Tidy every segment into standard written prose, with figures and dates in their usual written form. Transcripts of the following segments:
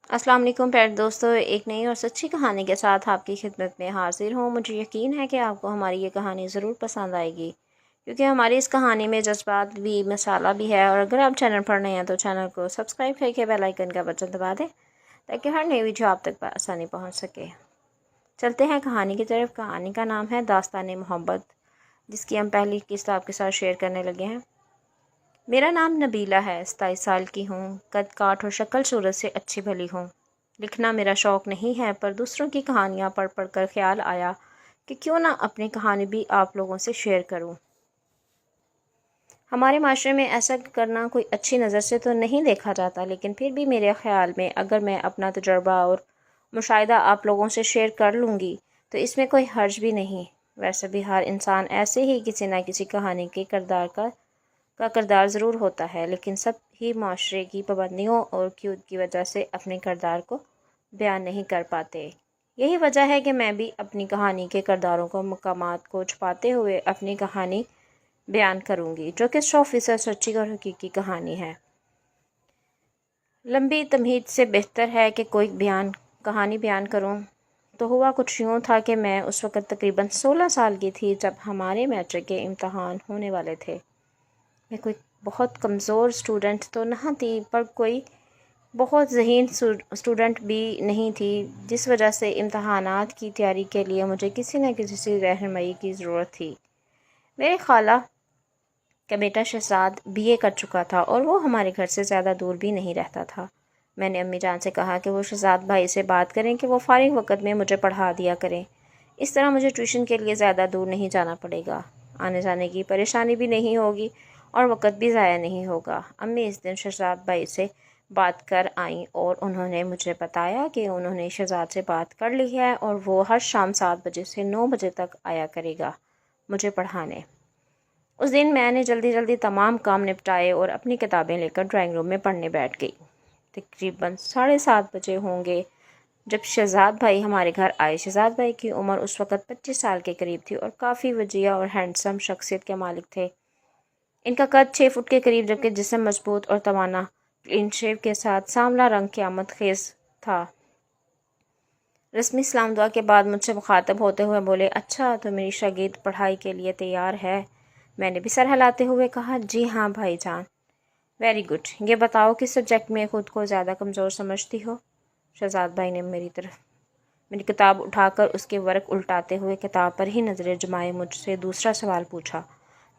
अस्सलाम वालेकुम प्यारे दोस्तों, एक नई और सच्ची कहानी के साथ आपकी खिदमत में हाजिर हूँ। मुझे यकीन है कि आपको हमारी ये कहानी ज़रूर पसंद आएगी, क्योंकि हमारी इस कहानी में जज्बात भी मसाला भी है। और अगर आप चैनल पर नए हैं तो चैनल को सब्सक्राइब करके बेल आइकन का बटन दबा दें, ताकि हर नई वीडियो आप तक आसानी पहुँच सके। चलते हैं कहानी की तरफ। कहानी का नाम है दास्तान मोहब्बत, जिसकी हम पहली किस्त आपके साथ शेयर करने लगे हैं। मेरा नाम नबीला है, 27 साल की हूँ। कद काठ और शक्ल सूरत से अच्छी भली हूँ। लिखना मेरा शौक़ नहीं है, पर दूसरों की कहानियाँ पढ़ पढ़ कर ख्याल आया कि क्यों ना अपनी कहानी भी आप लोगों से शेयर करूँ। हमारे माशरे में ऐसा करना कोई अच्छी नज़र से तो नहीं देखा जाता, लेकिन फिर भी मेरे ख़्याल में अगर मैं अपना तजुर्बा और मुशाहिदा आप लोगों से शेयर कर लूँगी तो इसमें कोई हर्ज भी नहीं। वैसे भी हर इंसान ऐसे ही किसी न किसी कहानी के किरदार ज़रूर होता है, लेकिन सब ही माशरे की पाबंदियों और क्यूद की वजह से अपने किरदार को बयान नहीं कर पाते। यही वजह है कि मैं भी अपनी कहानी के किरदारों को मकामात को छुपाते हुए अपनी कहानी बयान करूँगी, जो कि 100% सच्ची और हकीकी कहानी है। लंबी तमहीद से बेहतर है कि कोई कहानी बयान करूँ। तो हुआ कुछ यूँ था कि मैं उस वक़्त तकरीबन 16 साल की थी, जब हमारे मैट्रिक के इम्तहान होने वाले थे। मैं कोई बहुत कमज़ोर स्टूडेंट तो नहीं थी, पर कोई बहुत ज़हीन स्टूडेंट भी नहीं थी, जिस वजह से इम्तहानात की तैयारी के लिए मुझे किसी न किसी रहनुमाई की ज़रूरत थी। मेरे खाला का बेटा शहजाद बीए कर चुका था और वो हमारे घर से ज़्यादा दूर भी नहीं रहता था। मैंने अम्मी जान से कहा कि वो शहजाद भाई से बात करें कि वो फ़ारिग वक़्त में मुझे पढ़ा दिया करें। इस तरह मुझे ट्यूशन के लिए ज़्यादा दूर नहीं जाना पड़ेगा, आने जाने की परेशानी भी नहीं होगी और वक़्त भी ज़ाया नहीं होगा। अम्मी इस दिन शहजाद भाई से बात कर आईं और उन्होंने मुझे बताया कि उन्होंने शहजाद से बात कर ली है और वो हर शाम 7 बजे से 9 बजे तक आया करेगा मुझे पढ़ाने। उस दिन मैंने जल्दी जल्दी तमाम काम निपटाए और अपनी किताबें लेकर ड्राइंग रूम में पढ़ने बैठ गई। तकरीबन 7:30 बजे होंगे जब शहजाद भाई हमारे घर आए। शहजाद भाई की उम्र उस वक़्त 25 साल के करीब थी और काफ़ी वजिया और हैंडसम शख्सियत के मालिक थे। इनका कद 6 फुट के करीब, जबकि जिस्म मजबूत और तवाना, क्लीन शेव के साथ सांवला रंग क़यामत खेज था। रस्मी सलाम दुआ के बाद मुझसे मुखातब होते हुए बोले, अच्छा तो मेरी शागिर्द पढ़ाई के लिए तैयार है? मैंने भी सर हिलाते हुए कहा, जी हाँ भाईजान। Very good. ये बताओ किस सब्जेक्ट में ख़ुद को ज़्यादा कमज़ोर समझती हो? शहजाद भाई ने मेरी किताब उठाकर उसके वर्क उल्टाते हुए किताब पर ही नज़रें जमाए मुझसे दूसरा सवाल पूछा।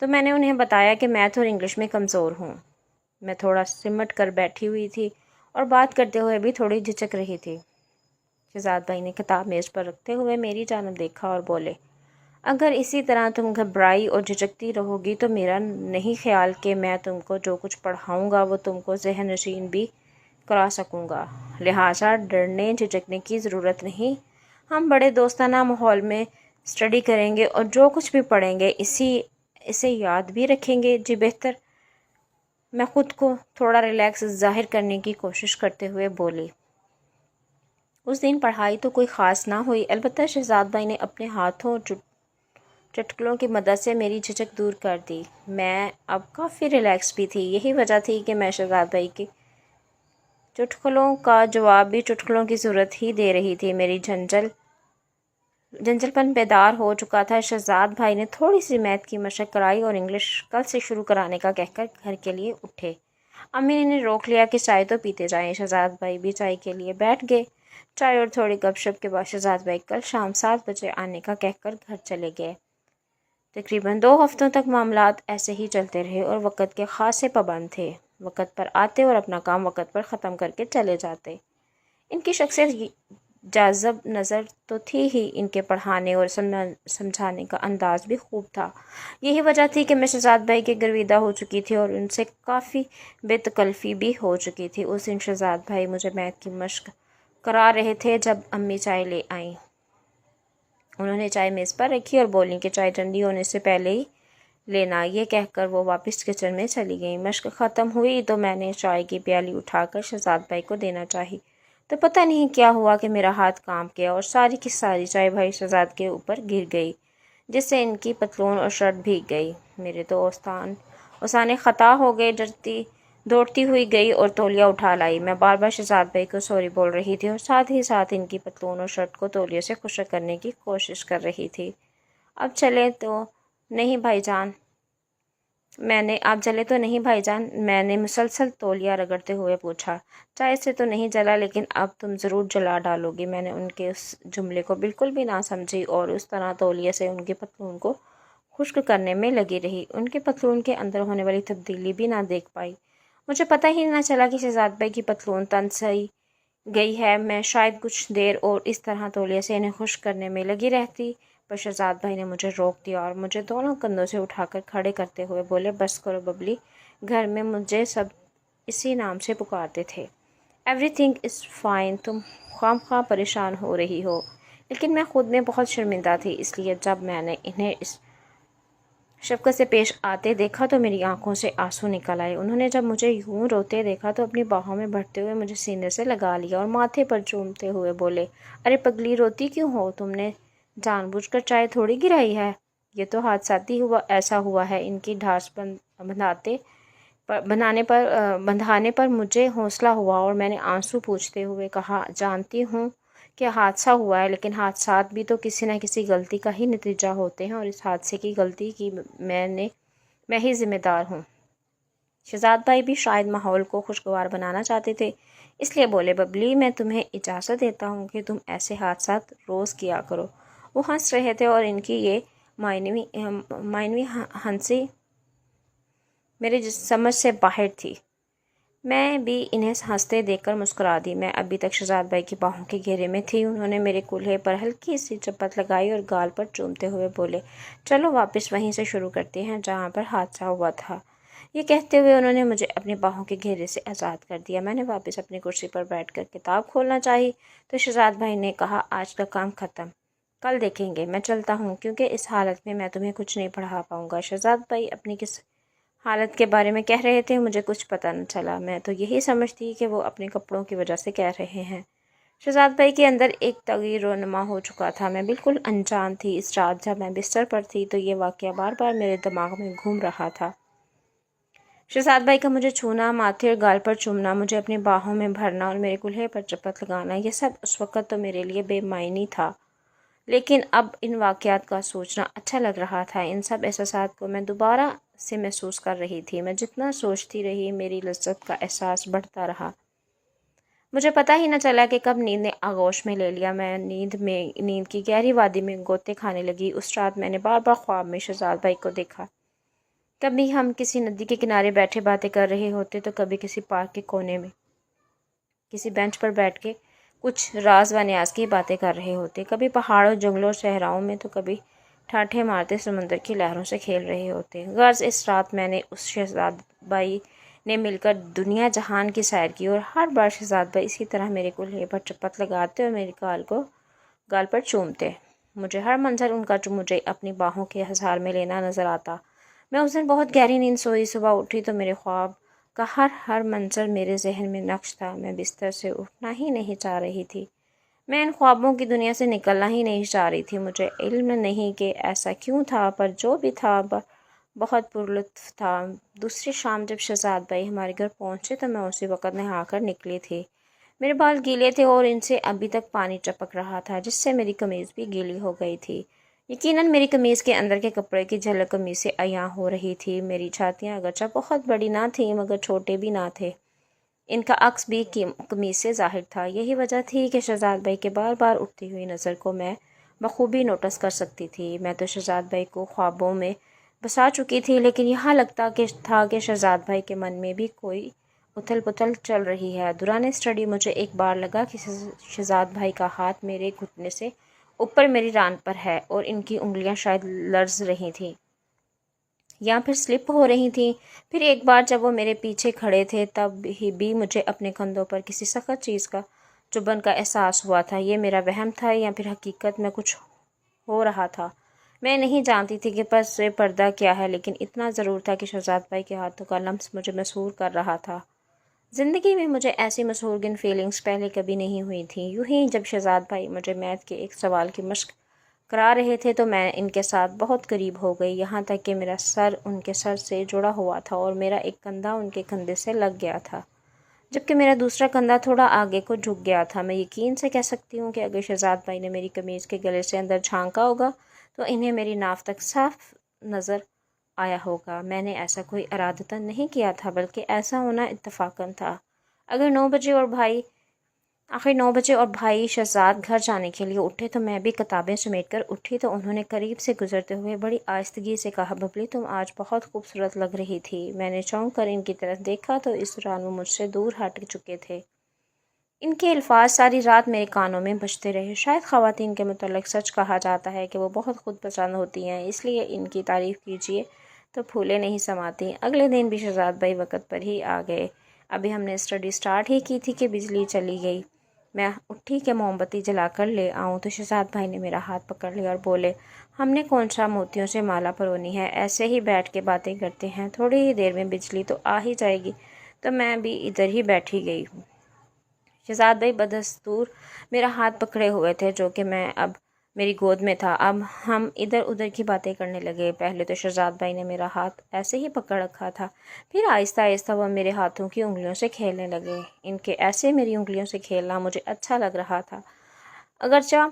तो मैंने उन्हें बताया कि मैथ और इंग्लिश में कमज़ोर हूँ। मैं थोड़ा सिमट कर बैठी हुई थी और बात करते हुए भी थोड़ी झिझक रही थी। शहजाद भाई ने किताब मेज़ पर रखते हुए मेरी जानब देखा और बोले, अगर इसी तरह तुम घबराई और झिझकती रहोगी तो मेरा नहीं ख्याल कि मैं तुमको जो कुछ पढ़ाऊँगा वो तुमको ज़हन नशीन भी करा सकूँगा। लिहाजा डरने झिझकने की ज़रूरत नहीं। हम बड़े दोस्ताना माहौल में स्टडी करेंगे और जो कुछ भी पढ़ेंगे इसे याद भी रखेंगे। जी बेहतर। मैं ख़ुद को थोड़ा रिलैक्स ज़ाहिर करने की कोशिश करते हुए बोली। उस दिन पढ़ाई तो कोई ख़ास ना हुई, अलबत्ता शहजाद भाई ने अपने हाथों चुटकुलों की मदद से मेरी झिझक दूर कर दी। मैं अब काफ़ी रिलैक्स भी थी। यही वजह थी कि मैं शहजाद भाई की चुटकुलों का जवाब भी चुटकुलों की ज़रूरत ही दे रही थी। मेरी जंजलपन बेदार हो चुका था। शहजाद भाई ने थोड़ी सी मैथ की मशक कराई और इंग्लिश कल से शुरू कराने का कहकर घर के लिए उठे। अम्मी ने रोक लिया कि चाय तो पीते जाएं। शहजाद भाई भी चाय के लिए बैठ गए। चाय और थोड़ी गपशप के बाद शहजाद भाई कल शाम 7 बजे आने का कहकर घर चले गए। तकरीबन 2 हफ्तों तक मामलात ऐसे ही चलते रहे और वक़्त के ख़ासे पाबंद थे। वक़्त पर आते और अपना काम वक़्त पर ख़त्म करके चले जाते। इनकी शख्सियत जाज़ब नज़र तो थी ही, इनके पढ़ाने और समझाने का अंदाज़ भी खूब था। यही वजह थी कि मैं शहजाद भाई के गर्विदा हो चुकी थी और उनसे काफ़ी बेतकल्फ़ी भी हो चुकी थी। उस दिन शहजाद भाई मुझे मैथ की मशक करा रहे थे जब अम्मी चाय ले आईं। उन्होंने चाय मेज़ पर रखी और बोली कि चाय ठंडी होने से पहले ही लेना। ये कहकर वो वापस किचन में चली गई। मशक ख़त्म हुई तो मैंने चाय की प्याली उठाकर शहजाद भाई को देना चाही, तो पता नहीं क्या हुआ कि मेरा हाथ कांप गया और सारी की सारी चाय भाई शहजाद के ऊपर गिर गई, जिससे इनकी पतलून और शर्ट भीग गई। मेरे तो ओसाने ख़ता हो गए। डरती दौड़ती हुई गई और तौलिया उठा लाई। मैं बार बार शहजाद भाई को सॉरी बोल रही थी और साथ ही साथ इनकी पतलून और शर्ट को तौलिया से खुश्क करने की कोशिश कर रही थी। अब चले तो नहीं भाईजान आप जले तो नहीं भाईजान, मैंने मुसलसल तौलिया रगड़ते हुए पूछा। चाय से तो नहीं जला, लेकिन अब तुम ज़रूर जला डालोगी। मैंने उनके उस जुमले को बिल्कुल भी ना समझी और उस तरह तौलिया से उनकी पतलून को खुश्क करने में लगी रही। उनके पतलून के अंदर होने वाली तब्दीली भी ना देख पाई। मुझे पता ही ना चला कि शहजाद भाई की पतलून तन सही गई है। मैं शायद कुछ देर और इस तरह तौलिया से इन्हें खुश्क करने में लगी रहती, पर शहजाद भाई ने मुझे रोक दिया और मुझे दोनों कंधों से उठाकर खड़े करते हुए बोले, बस करो बबली, घर में मुझे सब इसी नाम से पुकारते थे। एवरीथिंग इज़ फाइन, तुम खामखा परेशान हो रही हो। लेकिन मैं खुद में बहुत शर्मिंदा थी, इसलिए जब मैंने इन्हें इस शफ़क़त से पेश आते देखा तो मेरी आंखों से आंसू निकल आए। उन्होंने जब मुझे यूं रोते देखा तो अपनी बाहों में भरते हुए मुझे सीने से लगा लिया और माथे पर चूमते हुए बोले, अरे पगली, रोती क्यों हो? तुमने जानबूझकर चाय थोड़ी गिराई है। ये तो हादसाती हुआ ऐसा हुआ है। इनकी ढास बंधाने पर मुझे हौसला हुआ और मैंने आंसू पूछते हुए कहा, जानती हूँ कि हादसा हुआ है, लेकिन हादसात भी तो किसी न किसी गलती का ही नतीजा होते हैं और इस हादसे की गलती की मैं ही ज़िम्मेदार हूँ। शहजाद भाई भी शायद माहौल को खुशगवार बनाना चाहते थे, इसलिए बोले, बबली, मैं तुम्हें इजाज़त देता हूँ कि तुम ऐसे हादसात रोज़ किया करो। वो हंस रहे थे और इनकी ये मायनवी हंसी मेरी समझ से बाहर थी। मैं भी इन्हें हंसते देखकर मुस्कुरा दी। मैं अभी तक शहजाद भाई की बाहों के घेरे में थी। उन्होंने मेरे कूल्हे पर हल्की सी चपत लगाई और गाल पर चूमते हुए बोले, चलो वापस वहीं से शुरू करते हैं जहाँ पर हादसा हुआ था। ये कहते हुए उन्होंने मुझे अपनी बाहों के घेरे से आज़ाद कर दिया। मैंने वापस अपनी कुर्सी पर बैठकर किताब खोलना चाही तो शहजाद भाई ने कहा, आज का काम ख़त्म, कल देखेंगे। मैं चलता हूँ, क्योंकि इस हालत में मैं तुम्हें कुछ नहीं पढ़ा पाऊँगा। शहजाद भाई अपनी किस हालत के बारे में कह रहे थे मुझे कुछ पता न चला। मैं तो यही समझती कि वो अपने कपड़ों की वजह से कह रहे हैं। शहजाद भाई के अंदर एक तगीर-ओ-नमा हो चुका था। मैं बिल्कुल अनजान थी। इस रात जब मैं बिस्तर पर थी तो ये वाक़या बार बार मेरे दिमाग में घूम रहा था। शहजाद भाई का मुझे छूना, माथे और गाल पर चूमना, मुझे अपनी बाहों में भरना और मेरे कूल्हे पर चपत लगाना, ये सब उस वक़्त तो मेरे लिए बेमायनी था, लेकिन अब इन वाक़यात का सोचना अच्छा लग रहा था। इन सब एहसासात को मैं दोबारा से महसूस कर रही थी। मैं जितना सोचती रही, मेरी लज्जत का एहसास बढ़ता रहा। मुझे पता ही न चला कि कब नींद ने आगोश में ले लिया। मैं नींद की गहरी वादी में गोते खाने लगी। उस रात मैंने बार बार ख्वाब में शहजाद भाई को देखा। कभी हम किसी नदी के किनारे बैठे बातें कर रहे होते तो कभी किसी पार्क के कोने में किसी बेंच पर बैठ के कुछ राज व न्याज की बातें कर रहे होते, कभी पहाड़ों, जंगलों और सहराओं में तो कभी ठाठे मारते समंदर की लहरों से खेल रहे होते। गर्ज इस रात मैंने उस शहजाद भाई ने मिलकर दुनिया जहान की सैर की और हर बार शहजाद भाई इसी तरह मेरे कूल्हे पर चपत लगाते और मेरे गाल पर चूमते। मुझे हर मंजर उनका जो मुझे अपनी बाहों के हज़ार में लेना नजर आता। मैं उस दिन बहुत गहरी नींद सोई। सुबह उठी तो मेरे ख्वाब का हर मंजर मेरे जहन में नक्श था। मैं बिस्तर से उठना ही नहीं चाह रही थी। मैं इन ख्वाबों की दुनिया से निकलना ही नहीं चाह रही थी। मुझे इल्म नहीं कि ऐसा क्यों था, पर जो भी था बहुत पुरलुत्फ था। दूसरी शाम जब शहजाद भाई हमारे घर पहुँचे तो मैं उसी वक़्त नहा कर निकली थी। मेरे बाल गीले थे और इनसे अभी तक पानी टपक रहा था, जिससे मेरी कमीज़ भी गीली हो गई थी। यकीनन मेरी कमीज़ के अंदर के कपड़े की झलक कमीज़ से अयां हो रही थी। मेरी छातियाँ अगरचे बहुत बड़ी ना थीं, मगर छोटे भी ना थे। इनका अक्स भी कमीज़ से ज़ाहिर था। यही वजह थी कि शहजाद भाई के बार बार उठती हुई नज़र को मैं बखूबी नोटिस कर सकती थी। मैं तो शहजाद भाई को ख्वाबों में बसा चुकी थी, लेकिन यहाँ लगता कि शहजाद भाई के मन में भी कोई उथल पुथल चल रही है। दौरान स्टडी मुझे एक बार लगा कि शहजाद भाई का हाथ मेरे घुटने से ऊपर मेरी रान पर है और इनकी उंगलियां शायद लर्ज रही थीं या फिर स्लिप हो रही थीं। फिर एक बार जब वो मेरे पीछे खड़े थे तब भी मुझे अपने कंधों पर किसी सख्त चीज़ का चुभन का एहसास हुआ था। ये मेरा वहम था या फिर हकीकत में कुछ हो रहा था। मैं नहीं जानती थी कि पस पर्दा क्या है, लेकिन इतना ज़रूर था कि शहजाद भाई के हाथों का लम्स मुझे मसहूर कर रहा था। ज़िंदगी में मुझे ऐसी मसहूरगिन फीलिंग्स पहले कभी नहीं हुई थी। यूं ही जब शहजाद भाई मुझे मैथ के एक सवाल की मश्क کرا رہے تھے تو میں ان کے ساتھ بہت قریب ہو گئی، یہاں تک کہ میرا سر ان کے سر سے جڑا ہوا تھا اور میرا ایک کندھا ان کے کندھے سے لگ گیا تھا، جبکہ میرا دوسرا کندھا تھوڑا آگے کو جھک گیا تھا۔ میں یقین سے کہہ سکتی ہوں کہ اگر شہزاد بھائی نے میری قمیض کے گلے سے اندر جھانکا ہوگا تو انہیں میری ناف تک صاف نظر آیا ہوگا۔ میں نے ایسا کوئی ارادتاً نہیں کیا تھا، بلکہ ایسا ہونا اتفاقاً تھا۔ آخر 9 بجے اور بھائی شہزاد گھر جانے کے لیے اٹھے تو میں بھی کتابیں سمیٹ کر اٹھی تو انہوں نے قریب سے گزرتے ہوئے بڑی آہستگی سے کہا، ببلی تم آج بہت خوبصورت لگ رہی تھی۔ میں نے چونک کر ان کی طرف دیکھا تو اس دوران وہ مجھ سے دور ہٹ چکے تھے۔ ان کے الفاظ ساری رات میرے کانوں میں بجتے رہے۔ شاید خواتین کے متعلق سچ کہا جاتا ہے کہ وہ بہت خود پسند ہوتی ہیں، اس لیے ان کی تعریف کیجیے تو پھولیں نہیں سماتی۔ اگلے دن بھی شہزاد بھائی وقت پر ہی آ گئے۔ ابھی ہم نے اسٹڈی سٹارٹ ہی کی تھی کہ بجلی چلی گئی۔ میں اٹھی کہ موم بتی جلا کر لے آؤں تو شہزاد بھائی نے میرا ہاتھ پکڑ لیا اور بولے، ہم نے کون سا موتیوں سے مالا پرونی ہے، ایسے ہی بیٹھ کے باتیں کرتے ہیں، تھوڑی ہی دیر میں بجلی تو آ ہی جائے گی۔ تو میں بھی ادھر ہی بیٹھی گئی ہوں۔ شہزاد بھائی بدستور میرا ہاتھ پکڑے ہوئے تھے، جو کہ میں اب میری گود میں تھا۔ اب ہم ادھر ادھر کی باتیں کرنے لگے۔ پہلے تو شہزاد بھائی نے میرا ہاتھ ایسے ہی پکڑ رکھا تھا، پھر آہستہ آہستہ وہ میرے ہاتھوں کی انگلیوں سے کھیلنے لگے۔ ان کے ایسے میری انگلیوں سے کھیلنا مجھے اچھا لگ رہا تھا۔ اگرچہ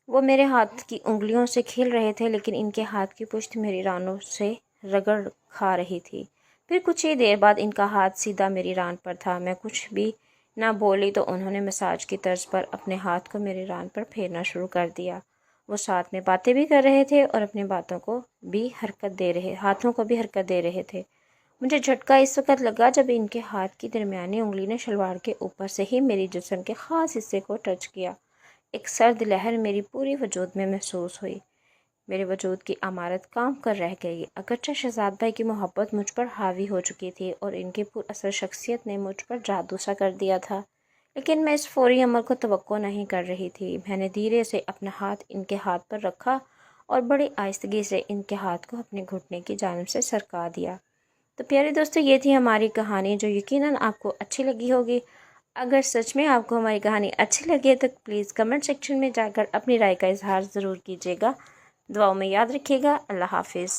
وہ میرے ہاتھ کی انگلیوں سے کھیل رہے تھے، لیکن ان کے ہاتھ کی پشت میری رانوں سے رگڑ کھا رہی تھی۔ پھر کچھ ہی دیر بعد ان کا ہاتھ سیدھا میری ران پر تھا۔ میں کچھ بھی نہ بولی تو انہوں نے مساج کی طرز پر اپنے ہاتھ کو میری ران پر پھیرنا شروع کر دیا۔ وہ ساتھ میں باتیں بھی کر رہے تھے اور اپنے ہاتھوں کو بھی حرکت دے رہے تھے۔ مجھے جھٹکا اس وقت لگا جب ان کے ہاتھ کی درمیانی انگلی نے شلوار کے اوپر سے ہی میری جسم کے خاص حصے کو ٹچ کیا۔ ایک سرد لہر میری پوری وجود میں محسوس ہوئی۔ میرے وجود کی عمارت کام کر رہ گئی۔ اگرچہ شہزاد بھائی کی محبت مجھ پر حاوی ہو چکی تھی اور ان کی پر اثر شخصیت نے مجھ پر جادو سا کر دیا تھا، لیکن میں اس فوری عمل کو توقع نہیں کر رہی تھی۔ میں نے دھیرے سے اپنا ہاتھ ان کے ہاتھ پر رکھا اور بڑی آہستگی سے ان کے ہاتھ کو اپنے گھٹنے کی جانب سے سرکا دیا۔ تو پیارے دوستو، یہ تھی ہماری کہانی، جو یقیناً آپ کو اچھی لگی ہوگی۔ اگر سچ میں آپ کو ہماری کہانی اچھی لگے تو پلیز کمنٹ سیکشن میں جا کر اپنی رائے کا اظہار ضرور کیجیے گا۔ دعاؤں میں یاد رکھیے گا۔ اللہ حافظ۔